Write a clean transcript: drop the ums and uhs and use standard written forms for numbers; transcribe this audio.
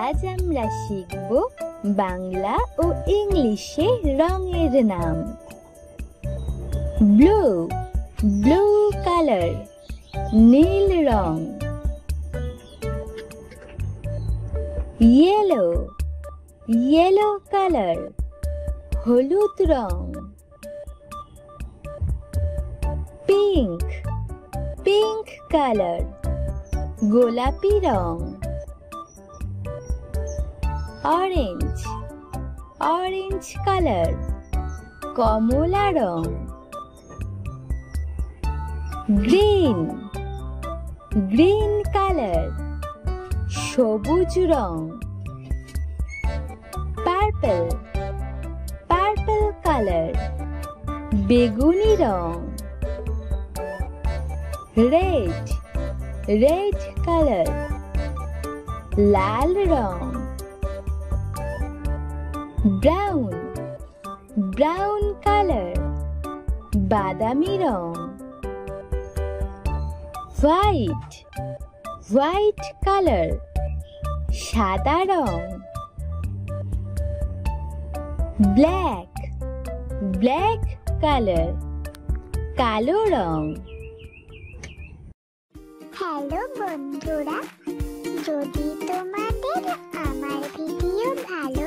আজ আমরা শিখব বাংলা ও ইংলিশে রঙের নাম। ব্লু, ব্লু কালার, নীল রং। ইয়েলো, ইয়েলো কালার, হলুদ রং। পিঙ্ক, পিঙ্ক কালার, গোলাপি রং। অরেঞ্জ, অরেঞ্জ কালার, কমলা রং। গ্রিন, গ্রিন কালার, সবুজ রং। পার্পল, পার্পল কালার, বেগুনি রং। রেড, রেড কালার, লাল রং। ব্রাউন, ব্রাউন কালার, বাদামি রং। হোয়াইট, হোয়াইট কালার, সাদা রং। ব্ল্যাক, ব্ল্যাক কালার, কালো রং। হ্যালো বন্ধুরা, যদি তোমাদের আমার ভিডিও ভালো